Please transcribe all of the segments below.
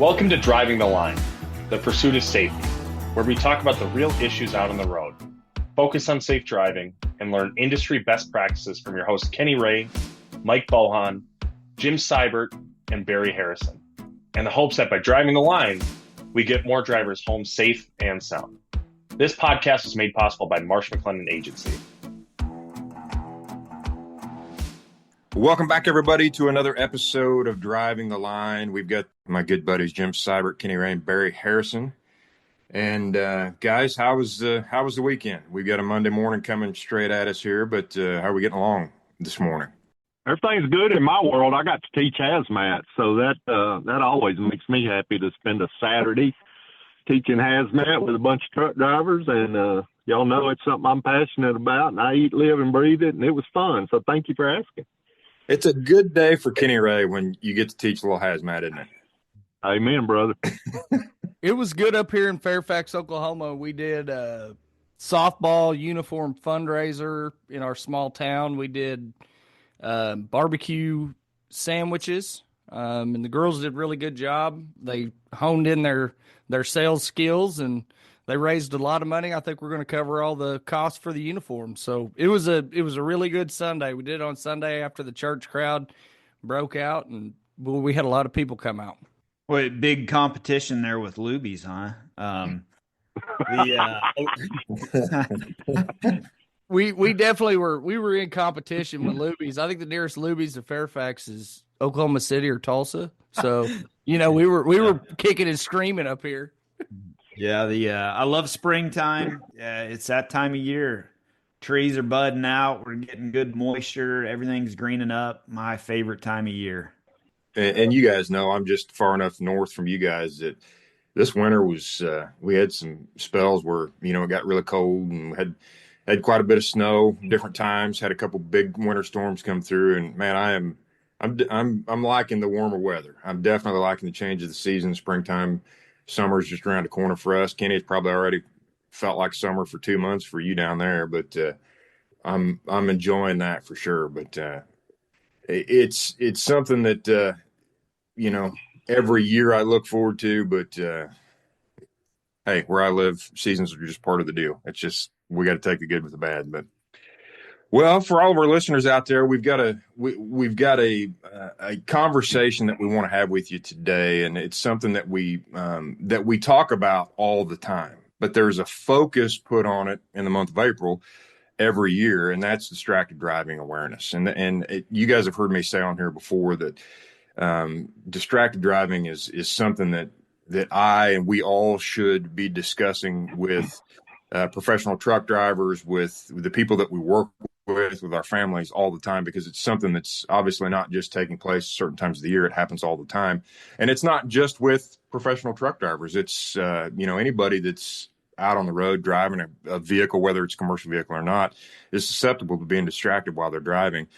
Welcome to Driving the Line, the pursuit of safety, where we talk about the real issues out on the road, focus on safe driving, and learn industry best practices from your hosts Kenny Ray, Mike Bohan, Jim Seibert, and Barry Harrison, and the hopes that by driving the line, we get more drivers home safe and sound. This podcast is made possible by Marsh McLennan Agency. Welcome back, everybody, to another episode of Driving the Line. We've got my good buddies Jim Seibert, Kenny Ray, and Barry Harrison. And guys, how was the weekend? We've got a Monday morning coming straight at us here, but how are we getting along this morning? Everything's good in my world. I got to teach hazmat, so that always makes me happy to spend a Saturday teaching hazmat with a bunch of truck drivers. And y'all know it's something I'm passionate about, and I eat, live, and breathe it, and it was fun. So thank you for asking. It's a good day for Kenny Ray when you get to teach a little hazmat, isn't it? Amen, brother. It was good up here in Fairfax, Oklahoma. We did a softball uniform fundraiser in our small town. We did barbecue sandwiches, and the girls did a really good job. They honed in their sales skills, and they raised a lot of money. I think we're going to cover all the costs for the uniform. So it was a really good Sunday. We did it on Sunday after the church crowd broke out, and we had a lot of people come out. Well, big competition there with Luby's, huh? We definitely were. We were in competition with Luby's. I think the nearest Luby's to Fairfax is Oklahoma City or Tulsa. So we were kicking and screaming up here. Yeah, I love springtime. It's that time of year. Trees are budding out. We're getting good moisture. Everything's greening up. My favorite time of year. And you guys know I'm just far enough north from you guys that this winter was we had some spells where it got really cold and had quite a bit of snow different times. Had a couple big winter storms come through, and man, I'm liking the warmer weather. I'm definitely liking the change of the season. Springtime, summer's just around the corner for us. Kenny, it's probably already felt like summer for 2 months for you down there, but I'm enjoying that for sure. But it's something that every year I look forward to, but hey, where I live, seasons are just part of the deal. It's just we got to take the good with the bad. But well, for all of our listeners out there, we've got a conversation that we want to have with you today, and it's something that we talk about all the time. But there's a focus put on it in the month of April every year, and that's distracted driving awareness. And you guys have heard me say on here before that distracted driving is something that I and we all should be discussing with professional truck drivers, with the people that we work with our families all the time, because it's something that's obviously not just taking place certain times of the year. It happens all the time. And it's not just with professional truck drivers. It's, anybody that's out on the road driving a vehicle, whether it's a commercial vehicle or not, is susceptible to being distracted while they're driving.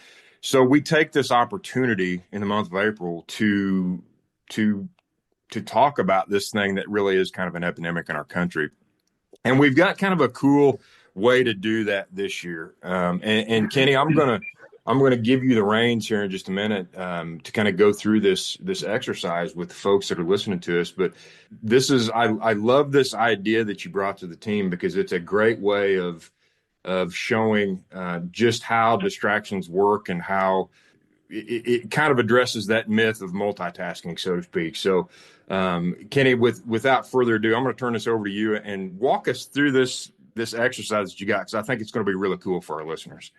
So we take this opportunity in the month of April to talk about this thing that really is kind of an epidemic in our country. And we've got kind of a cool way to do that this year. And Kenny, I'm gonna give you the reins here in just a minute to kind of go through this exercise with the folks that are listening to us. But I love this idea that you brought to the team, because it's a great way of showing just how distractions work and how it kind of addresses that myth of multitasking, so to speak. So, Kenny, without further ado, I'm going to turn this over to you and walk us through this exercise that you got, because I think it's going to be really cool for our listeners.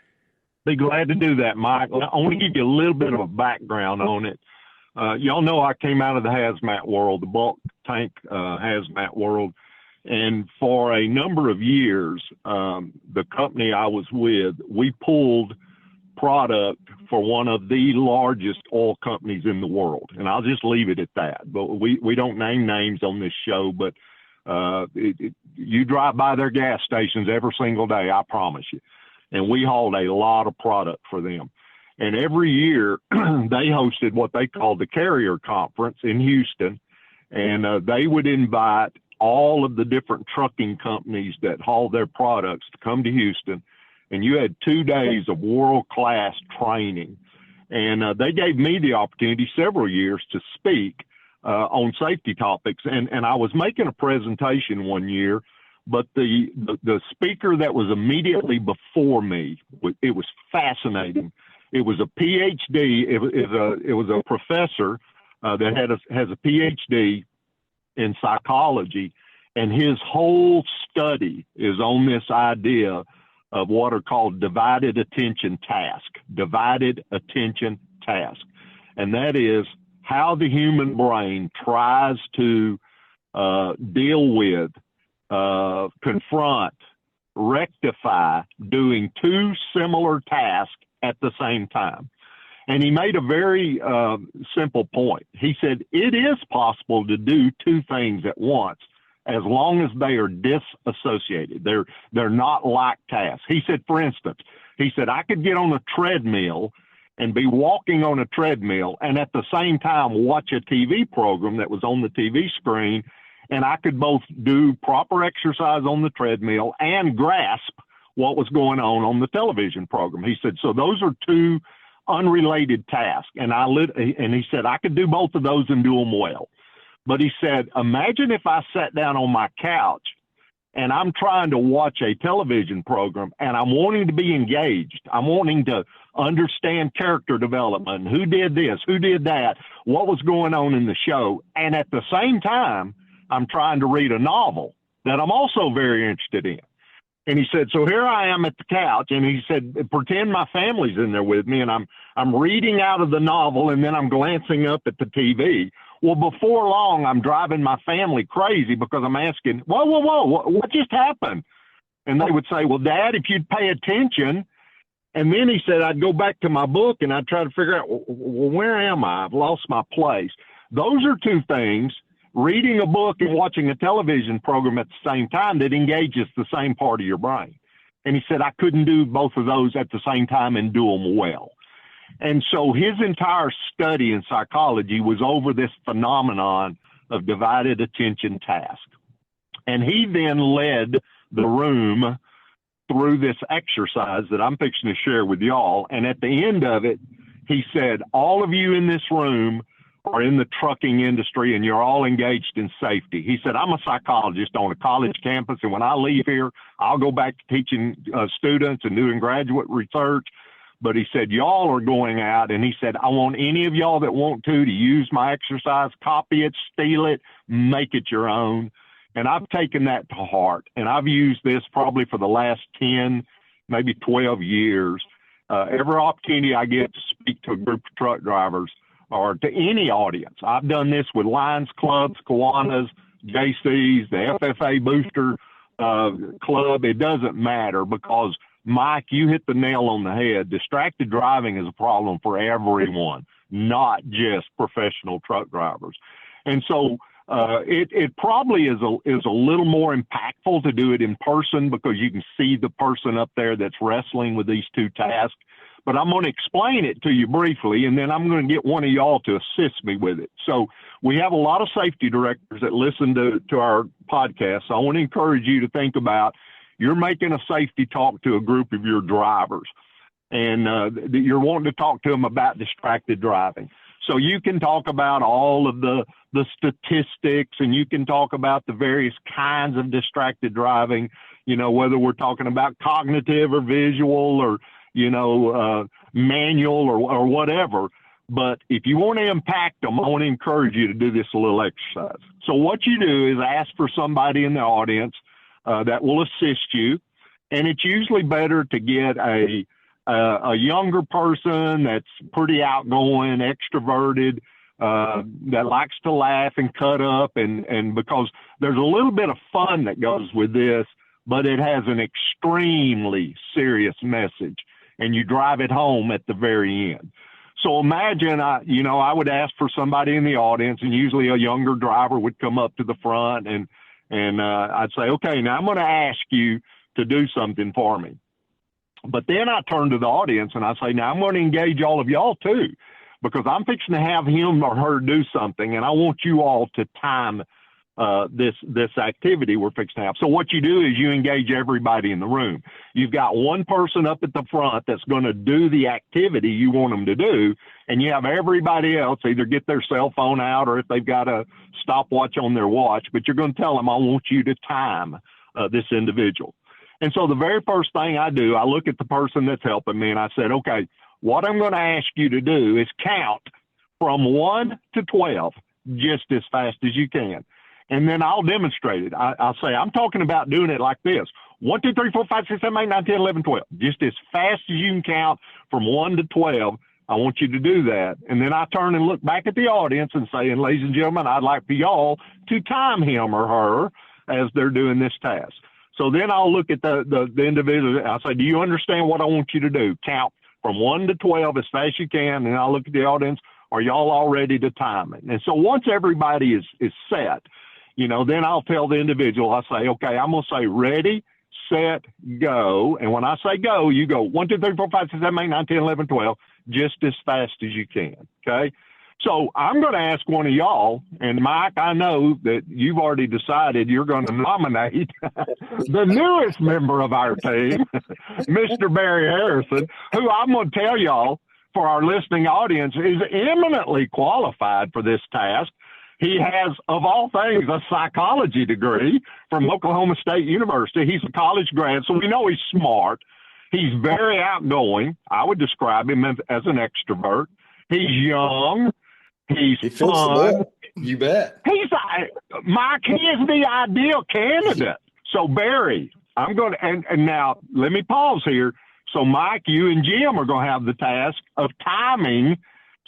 Be glad to do that, Mike. I want to give you a little bit of a background on it. Y'all know I came out of the hazmat world, the bulk tank hazmat world. And for a number of years, the company I was with, we pulled product for one of the largest oil companies in the world. And I'll just leave it at that. But we don't name names on this show, but you drive by their gas stations every single day, I promise you. And we hauled a lot of product for them. And every year they hosted what they called the Carrier Conference in Houston. And they would invite all of the different trucking companies that haul their products to come to Houston. And you had 2 days of world-class training. And they gave me the opportunity several years to speak on safety topics. And I was making a presentation one year, but the speaker that was immediately before me, it was fascinating. It was a PhD. It was a professor that has a PhD in psychology, and his whole study is on this idea of what are called divided attention task. Divided attention task, and that is how the human brain tries to deal with, confront, rectify doing two similar tasks at the same time. And he made a very simple point. He said, it is possible to do two things at once as long as they are disassociated. They're not like tasks. He said, for instance, I could get on a treadmill and be walking on a treadmill and at the same time watch a TV program that was on the TV screen, and I could both do proper exercise on the treadmill and grasp what was going on the television program. He said, so those are two unrelated tasks. And he said, I could do both of those and do them well. But he said, imagine if I sat down on my couch and I'm trying to watch a television program and I'm wanting to be engaged. I'm wanting to understand character development, who did this, who did that, what was going on in the show. And at the same time, I'm trying to read a novel that I'm also very interested in. And he said, so here I am at the couch, and he said, pretend my family's in there with me, and I'm reading out of the novel, and then I'm glancing up at the TV. Well, before long, I'm driving my family crazy because I'm asking, whoa, what just happened? And they would say, well, Dad, if you'd pay attention. And then he said, I'd go back to my book, and I'd try to figure out, well, where am I? I've lost my place. Those are two things, reading a book and watching a television program at the same time, that engages the same part of your brain. And he said, I couldn't do both of those at the same time and do them well. And so his entire study in psychology was over this phenomenon of divided attention task. And he then led the room through this exercise that I'm fixing to share with y'all. And at the end of it, he said, all of you in this room are in the trucking industry and you're all engaged in safety. He said, I'm a psychologist on a college campus, and when I leave here, I'll go back to teaching students and doing graduate research. But he said, y'all are going out, and he said, I want any of y'all that want to use my exercise, copy it, steal it, make it your own. And I've taken that to heart, and I've used this probably for the last 10, maybe 12 years. Every opportunity I get to speak to a group of truck drivers or to any audience. I've done this with Lions Clubs, Kiwanis, JCs, the FFA Booster Club. It doesn't matter, because, Mike, you hit the nail on the head. Distracted driving is a problem for everyone, not just professional truck drivers. And so it probably is a little more impactful to do it in person, because you can see the person up there that's wrestling with these two tasks. But I'm going to explain it to you briefly, and then I'm going to get one of y'all to assist me with it. So we have a lot of safety directors that listen to our podcast. So I want to encourage you to think about, you're making a safety talk to a group of your drivers, and you're wanting to talk to them about distracted driving. So you can talk about all of the statistics, and you can talk about the various kinds of distracted driving, whether we're talking about cognitive or visual or, manual or whatever. But if you want to impact them, I want to encourage you to do this little exercise. So what you do is ask for somebody in the audience that will assist you. And it's usually better to get a younger person that's pretty outgoing, extroverted, that likes to laugh and cut up, and because there's a little bit of fun that goes with this, but it has an extremely serious message, and you drive it home at the very end. So imagine, I would ask for somebody in the audience, and usually a younger driver would come up to the front, and I'd say, okay, now I'm going to ask you to do something for me. But then I turn to the audience and I say, now I'm going to engage all of y'all too, because I'm fixing to have him or her do something, and I want you all to time this activity we're fixing to have. So what you do is you engage everybody in the room. You've got one person up at the front that's going to do the activity you want them to do, and you have everybody else either get their cell phone out or if they've got a stopwatch on their watch, but you're going to tell them, I want you to time this individual. And so the very first thing I do, I look at the person that's helping me and I said, okay, what I'm going to ask you to do is count from 1 to 12 just as fast as you can. And then I'll demonstrate it. I'll say, I'm talking about doing it like this. 1, 2, 3, 4, 5, 6, 7, 8, 9, 10, 11, 12. Just as fast as you can count from 1 to 12. I want you to do that. And then I turn and look back at the audience and say, and ladies and gentlemen, I'd like for y'all to time him or her as they're doing this task. So then I'll look at the individual. I'll say, do you understand what I want you to do? Count from 1 to 12 as fast as you can. And I'll look at the audience. Are y'all all ready to time it? And so once everybody is set, then I'll tell the individual, I say, okay, I'm going to say ready, set, go. And when I say go, you go 1, 2, 3, 4, 5, 6, 7, 8, 9, 10, 11, 12, just as fast as you can. Okay. So I'm going to ask one of y'all, and Mike, I know that you've already decided you're going to nominate the newest member of our team, Mr. Barry Harrison, who I'm going to tell y'all for our listening audience is eminently qualified for this task. He has, of all things, a psychology degree from Oklahoma State University. He's a college grad, so we know he's smart. He's very outgoing. I would describe him as an extrovert. He's young. He fits fun. You bet. Mike, he is the ideal candidate. So, Barry, I'm going to, and now let me pause here. So, Mike, you and Jim are going to have the task of timing.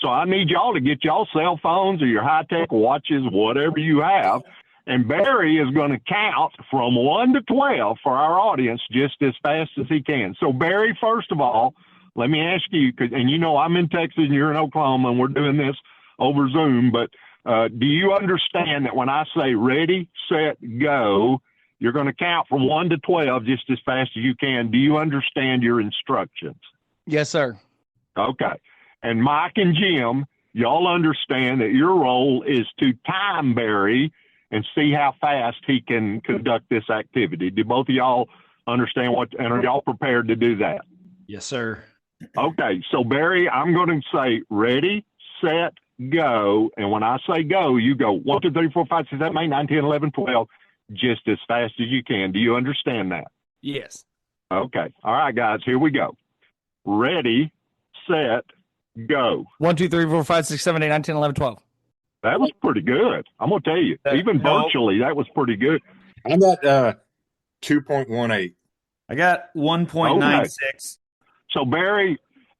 So I need y'all to get y'all cell phones or your high-tech watches, whatever you have. And Barry is going to count from 1 to 12 for our audience just as fast as he can. So, Barry, first of all, let me ask you, and I'm in Texas and you're in Oklahoma and we're doing this over Zoom, but do you understand that when I say ready, set, go, you're going to count from 1 to 12 just as fast as you can? Do you understand your instructions? Yes, sir. Okay. And Mike and Jim, y'all understand that your role is to time Barry and see how fast he can conduct this activity. Do both of y'all understand and are y'all prepared to do that? Yes, sir. Okay. So, Barry, I'm going to say ready, set, go. And when I say go, you go 1, 2, 3, 4, 5, 6, 7, 8, 9, 10, 11, 12, just as fast as you can. Do you understand that? Yes. Okay. All right, guys, here we go. Ready, set, go. 1, 2, 3, 4, 5, 6, 7, 8, 9, 10, 11, 12. That was pretty good. I'm going to tell you, even virtually, that was pretty good. I'm at 2.18. I got 1.96. Okay. So, Barry,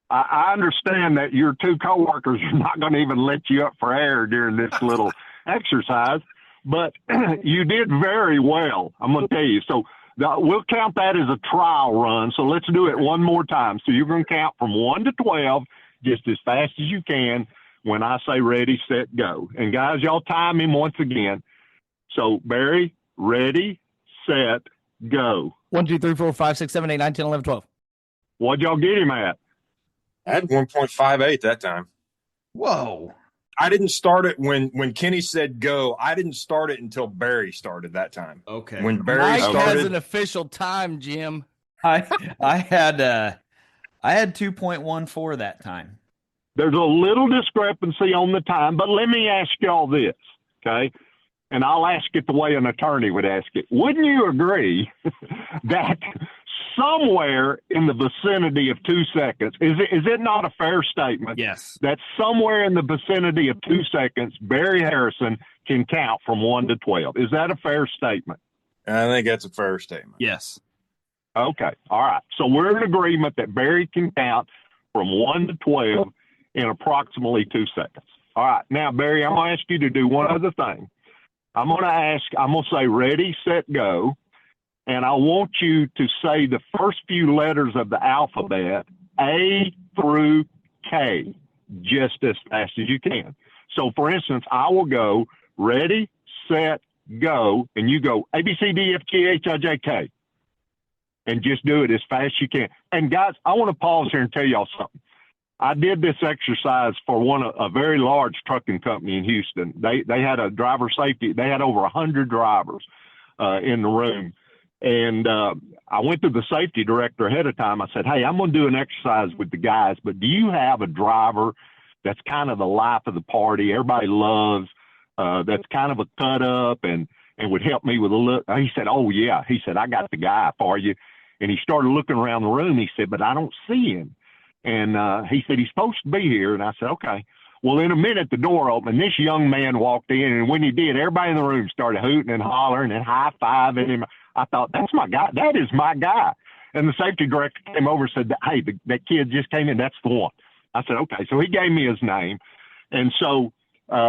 I understand that your two coworkers are not going to even let you up for air during this little exercise, but you did very well. I'm going to tell you. So we'll count that as a trial run. So let's do it one more time. So you're going to count from 1 to 12 just as fast as you can when I say ready, set, go. And guys, y'all time him once again. So Barry, ready, set, go. 1, 2, 3, 4, 5, 6, 7, 8, 9, 10, 11, 12. What'd y'all get him at? I had 1.58 that time. Whoa. I didn't start it when Kenny said go. I didn't start it until Barry started that time. Okay. When Barry Mike started, has an official time, Jim. I had 2.14 that time. There's a little discrepancy on the time, but let me ask y'all this, okay? And I'll ask it the way an attorney would ask it. Wouldn't you agree that somewhere in the vicinity of 2 seconds, is it not a fair statement? Yes. That somewhere in the vicinity of 2 seconds, Barry Harrison can count from 1 to 12. Is that a fair statement? I think that's a fair statement. Yes. Okay. All right. So we're in agreement that Barry can count from 1 to 12 in approximately 2 seconds. All right. Now, Barry, I'm going to ask you to do one other thing. I'm going to say ready, set, go. And I want you to say the first few letters of the alphabet, A through K, just as fast as you can. So, for instance, I will go ready, set, go, and you go A, B, C, D, F, G, H, I, J, K. And just do it as fast as you can. And, guys, I want to pause here and tell y'all something. I did this exercise for a very large trucking company in Houston. They had a driver safety. They had over 100 drivers in the room. And I went to the safety director ahead of time. I said, hey, I'm going to do an exercise with the guys, but do you have a driver that's kind of the life of the party, everybody loves, that's kind of a cut up and would help me with a look? He said, oh, yeah. He said, I got the guy for you. And he started looking around the room. He said, but I don't see him. And he said, he's supposed to be here. And I said, okay. Well, in a minute, the door opened, and this young man walked in. And when he did, everybody in the room started hooting and hollering and high-fiving him. I thought, that's my guy. That is my guy. And the safety director came over and said, hey, that kid just came in. That's the one. I said, okay. So he gave me his name. And so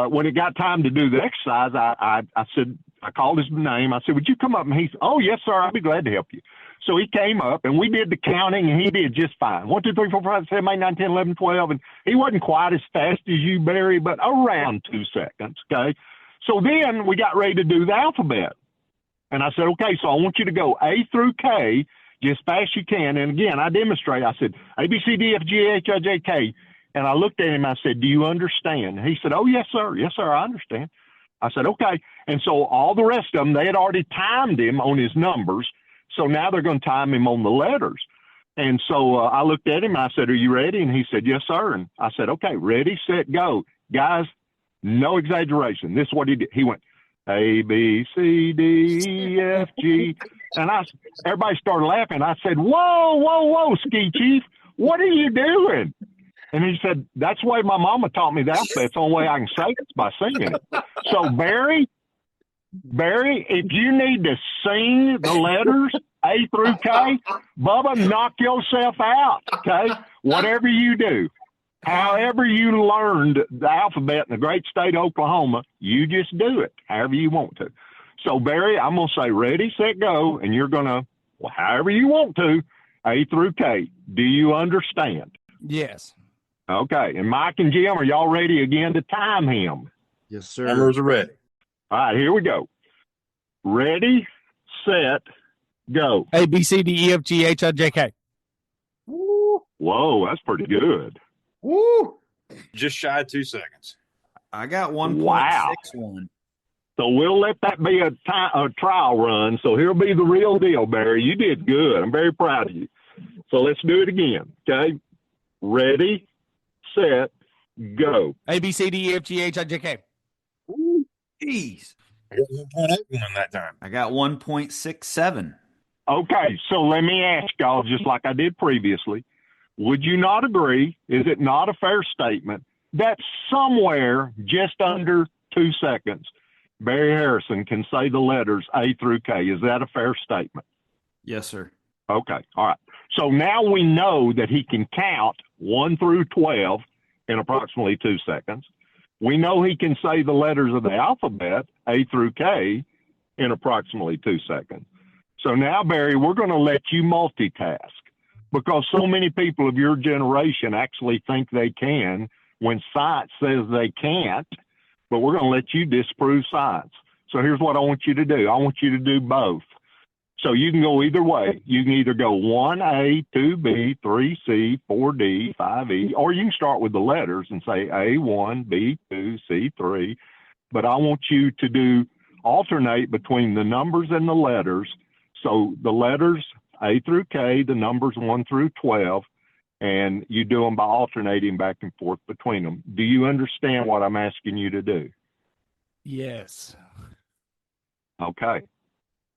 when it got time to do the exercise, I said, I called his name. I said, would you come up? And he said, oh, yes, sir. I'll be glad to help you. So he came up, and we did the counting, and he did just fine. 1, 2, 3, 4, 5, 6, 7, 8, 9, 10, 11, 12. And he wasn't quite as fast as you, Barry, but around 2 seconds, okay? So then we got ready to do the alphabet. And I said, okay, so I want you to go A through K just fast as you can. And again, I demonstrate. I said, A, B, C, D, F, G, H, I, J, K. And I looked at him. I said, do you understand? He said, oh, yes, sir. Yes, sir, I understand. I said, okay. And so all the rest of them, they had already timed him on his numbers. So now they're going to time him on the letters. And so I looked at him. I said, are you ready? And he said, yes, sir. And I said, okay, ready, set, go. Guys, no exaggeration. This is what he did. He went A, B, C, D, E, F, G. And everybody started laughing. I said, whoa, Ski Chief, what are you doing? And he said, that's the way my mama taught me the alphabet. It's the only way I can say it's by singing it. So Barry, if you need to sing the letters A through K, Bubba, knock yourself out, okay? Whatever you do, however you learned the alphabet in the great state of Oklahoma, you just do it however you want to. So, Barry, I'm going to say ready, set, go, and you're going to, well, however you want to, A through K. Do you understand? Yes. Okay. And Mike and Jim, are y'all ready again to time him? Yes, sir. Timers are ready. All right, here we go. Ready, set, go. A, B, C, D, E, F, G, H, I, J, K. Woo. Whoa, that's pretty good. Woo! Just shy of 2 seconds. I got 1.61. Wow. So we'll let that be a trial run. So here'll be the real deal, Barry. You did good. I'm very proud of you. So let's do it again, okay? Ready, set, go. A, B, C, D, E, F, G, H, I, J, K. Jeez. I got 1.81 that time. I got 1.67. Okay, so let me ask y'all, just like I did previously, would you not agree, is it not a fair statement, that somewhere just under 2 seconds, Barry Harrison can say the letters A through K? Is that a fair statement? Yes, sir. Okay, all right. So now we know that he can count 1 through 12 in approximately 2 seconds. We know he can say the letters of the alphabet, A through K, in approximately 2 seconds. So now, Barry, we're going to let you multitask because so many people of your generation actually think they can when science says they can't, but we're going to let you disprove science. So here's what I want you to do. I want you to do both. So you can go either way. You can either go 1A, 2B, 3C, 4D, 5E, or you can start with the letters and say A1, B2, C3. But I want you to alternate between the numbers and the letters. So the letters A through K, the numbers 1 through 12, and you do them by alternating back and forth between them. Do you understand what I'm asking you to do? Yes. Okay.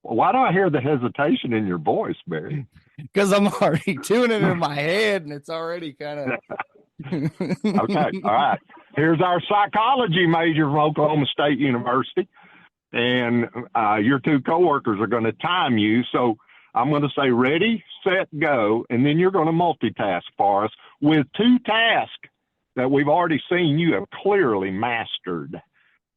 Well, why do I hear the hesitation in your voice, Barry? Because I'm already doing it in my head, and it's already kind of. Okay, all right. Here's our psychology major from Oklahoma State University, and your two coworkers are going to time you. So I'm going to say ready, set, go, and then you're going to multitask for us with 2 tasks that we've already seen you have clearly mastered.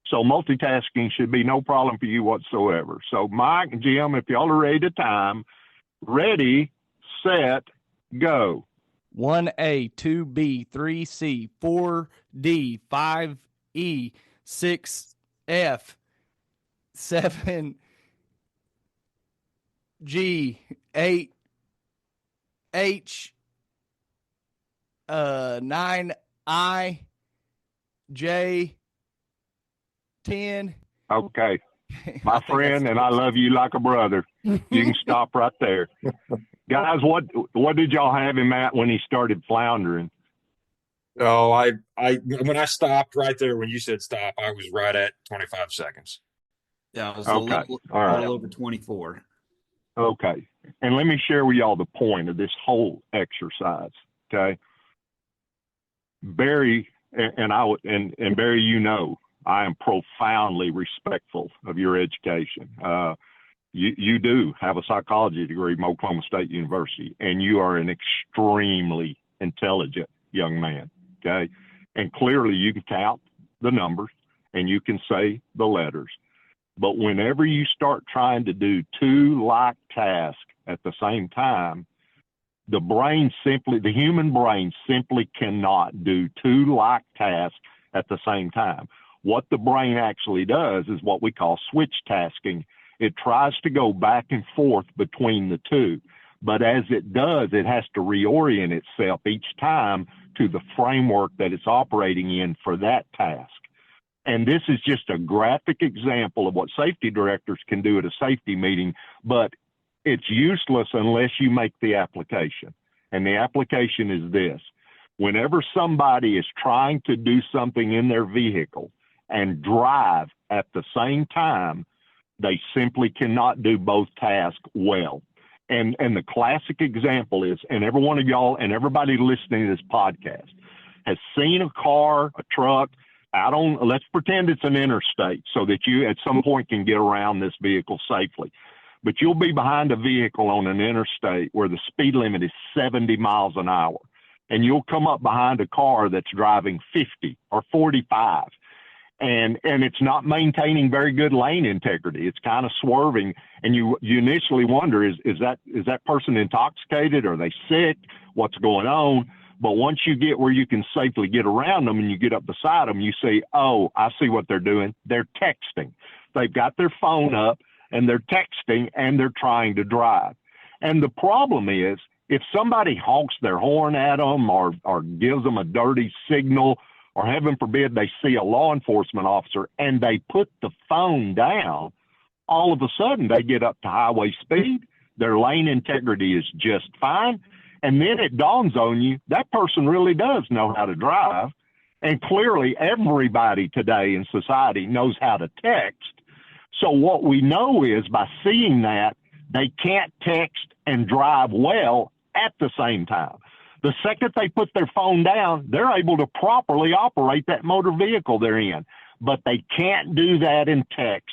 So multitasking should be no problem for you whatsoever. So Mike and Jim, if y'all are ready to time, ready, set, go. 1A, 2B, 3C, 4D, 5E, 6F, 7G, 8H, 9I J 10. Okay. I My think friend, that's and I love you like a brother. You can stop right there. Guys, what did y'all have him at when he started floundering? Oh, I when I stopped right there when you said stop, I was right at 25 seconds. Yeah, it was Okay. All right. little over 24. Okay. And let me share with y'all the point of this whole exercise. Okay. Barry and Barry, you know, I am profoundly respectful of your education. You do have a psychology degree from Oklahoma State University, and you are an extremely intelligent young man. Okay. And clearly you can count the numbers and you can say the letters. But whenever you start trying to do two like tasks at the same time, the human brain simply cannot do two like tasks at the same time. What the brain actually does is what we call switch tasking. It tries to go back and forth between the two. But as it does, it has to reorient itself each time to the framework that it's operating in for that task. And this is just a graphic example of what safety directors can do at a safety meeting, but it's useless unless you make the application. And the application is this. Whenever somebody is trying to do something in their vehicle and drive at the same time, they simply cannot do both tasks well. And the classic example is, and every one of y'all and everybody listening to this podcast has seen a car, a truck, let's pretend it's an interstate so that you at some point can get around this vehicle safely. But you'll be behind a vehicle on an interstate where the speed limit is 70 miles an hour. And you'll come up behind a car that's driving 50 or 45. And it's not maintaining very good lane integrity. It's kind of swerving. And you initially wonder, is that person intoxicated? Are they sick? What's going on? But once you get where you can safely get around them and you get up beside them, you say, oh, I see what they're doing. They're texting. They've got their phone up and they're texting and they're trying to drive. And the problem is, if somebody honks their horn at them or gives them a dirty signal, or heaven forbid they see a law enforcement officer and they put the phone down, all of a sudden they get up to highway speed. Their lane integrity is just fine. And then it dawns on you, that person really does know how to drive. And clearly everybody today in society knows how to text. So what we know is by seeing that, they can't text and drive well at the same time. The second they put their phone down, they're able to properly operate that motor vehicle they're in. But they can't do that in text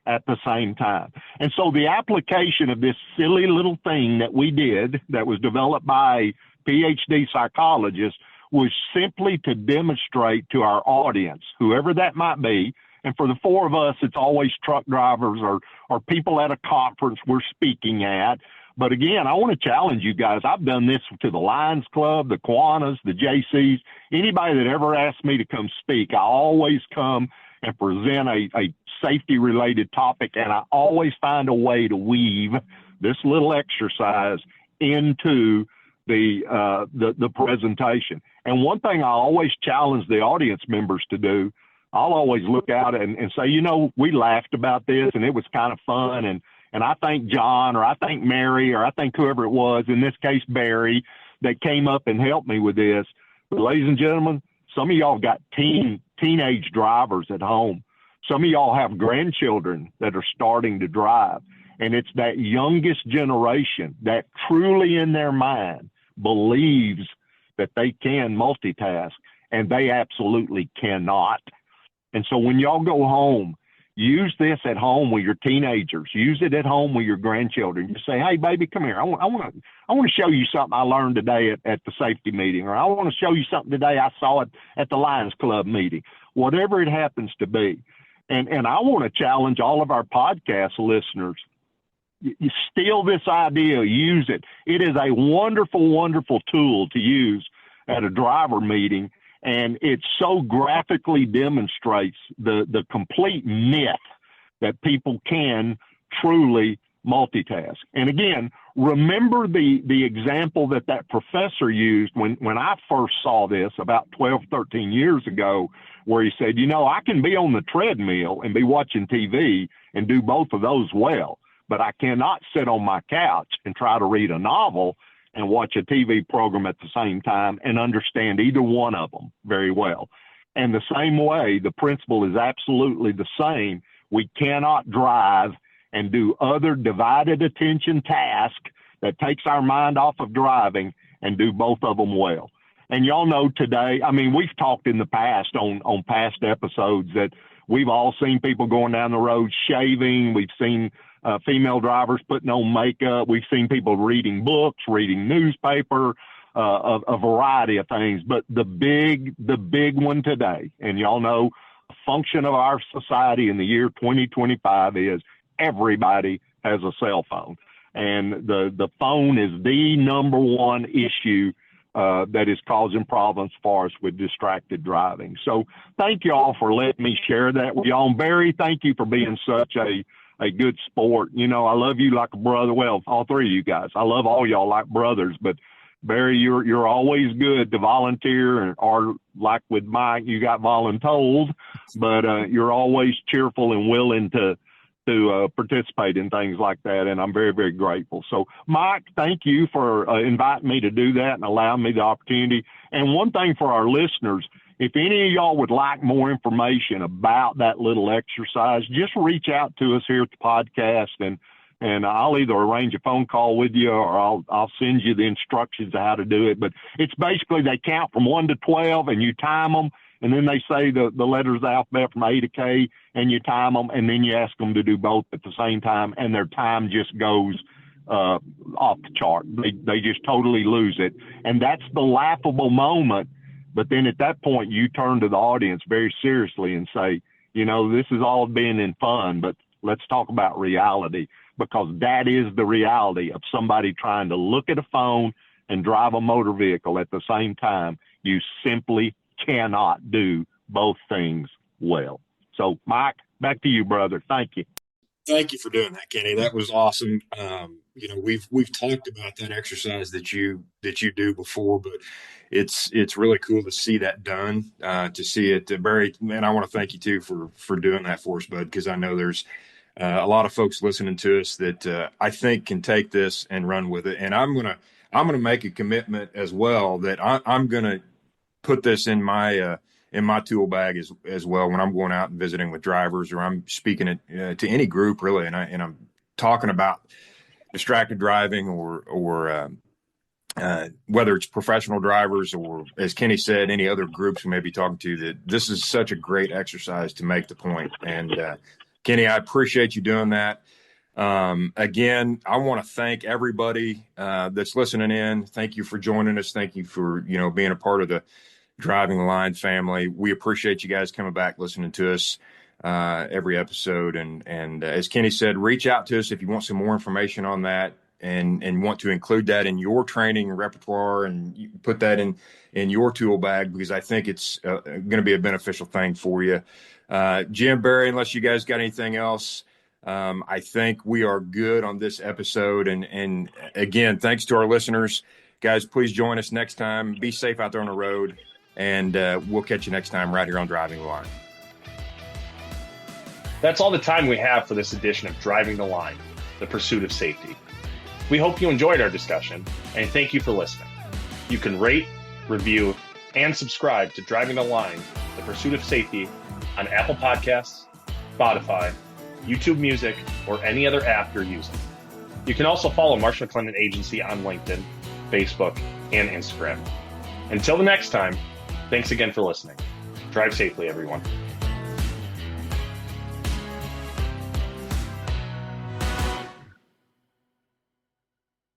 at the same time. And so the application of this silly little thing that we did that was developed by a PhD psychologist was simply to demonstrate to our audience, whoever that might be, and for the four of us, it's always truck drivers or people at a conference we're speaking at. But again, I want to challenge you guys. I've done this to the Lions Club, the Kiwanis, the JCs, anybody that ever asked me to come speak. I always come and present a safety-related topic, and I always find a way to weave this little exercise into the presentation. And one thing I always challenge the audience members to do, I'll always look out and say, you know, we laughed about this, and it was kind of fun, and I thank John, or I thank Mary, or I thank whoever it was, in this case Barry, that came up and helped me with this. But ladies and gentlemen, some of y'all got teenage drivers at home. Some of y'all have grandchildren that are starting to drive. And it's that youngest generation that truly in their mind believes that they can multitask, and they absolutely cannot. And so when y'all go home, use this at home with your teenagers. Use it at home with your grandchildren. Just say, hey, baby, come here. I want to show you something I learned today at the safety meeting, or I want to show you something today I saw at the Lions Club meeting, whatever it happens to be. And I want to challenge all of our podcast listeners. You steal this idea, use it. It is a wonderful, wonderful tool to use at a driver meeting. And it so graphically demonstrates the complete myth that people can truly multitask. And again, remember the example that professor used when I first saw this about 12, 13 years ago, where he said, I can be on the treadmill and be watching TV and do both of those well, but I cannot sit on my couch and try to read a novel and watch a TV program at the same time and understand either one of them very well. And the same way, the principle is absolutely the same. We cannot drive and do other divided attention tasks that takes our mind off of driving and do both of them well. And y'all know today, we've talked in the past on past episodes that we've all seen people going down the road shaving. We've seen female drivers putting on makeup. We've seen people reading books, reading newspaper, a variety of things. But the big one today, and y'all know, the function of our society in the year 2025 is everybody has a cell phone. And the phone is the number one issue that is causing problems for us with distracted driving. So thank you all for letting me share that with y'all. And Barry, thank you for being such a good sport. I love you like a brother. Well, all three of you guys. I love all y'all like brothers, but Barry, you're always good to volunteer, or like with Mike, you got voluntold, but you're always cheerful and willing to participate in things like that, and I'm very, very grateful. So, Mike, thank you for inviting me to do that and allowing me the opportunity. And one thing for our listeners, if any of y'all would like more information about that little exercise, just reach out to us here at the podcast, and I'll either arrange a phone call with you or I'll send you the instructions of how to do it. But it's basically they count from 1 to 12 and you time them, and then they say the letters of the alphabet from A to K, and you time them, and then you ask them to do both at the same time, and their time just goes off the chart. They just totally lose it. And that's the laughable moment. But then at that point, you turn to the audience very seriously and say, this is all being in fun, but let's talk about reality, because that is the reality of somebody trying to look at a phone and drive a motor vehicle at the same time. You simply cannot do both things well. So, Mike, back to you, brother. Thank you. Thank you for doing that, Kenny. That was awesome. We've talked about that exercise that you do before, but it's really cool to see that done, to see it. Barry, man, I want to thank you too for doing that for us, bud, because I know there's a lot of folks listening to us that I think can take this and run with it. And I'm gonna make a commitment as well that I'm gonna put this in my tool bag as well when I'm going out and visiting with drivers, or I'm speaking to any group really, and I'm talking about distracted driving or whether it's professional drivers or, as Kenny said, any other groups we may be talking to, that this is such a great exercise to make the point. And Kenny, I appreciate you doing that. Again, I want to thank everybody that's listening in. Thank you for joining us. Thank you for being a part of the Driving the Line family. We appreciate you guys coming back, listening to us every episode. And as Kenny said, reach out to us if you want some more information on that and want to include that in your training repertoire and you put that in your tool bag, because I think it's going to be a beneficial thing for you. Jim, Barry, unless you guys got anything else, I think we are good on this episode. And again, thanks to our listeners. Guys, please join us next time. Be safe out there on the road. And we'll catch you next time right here on Driving the Line. That's all the time we have for this edition of Driving the Line, the pursuit of safety. We hope you enjoyed our discussion, and thank you for listening. You can rate, review, and subscribe to Driving the Line, the pursuit of safety on Apple Podcasts, Spotify, YouTube Music, or any other app you're using. You can also follow Marsh McLennan Agency on LinkedIn, Facebook, and Instagram. Until the next time, thanks again for listening. Drive safely, everyone.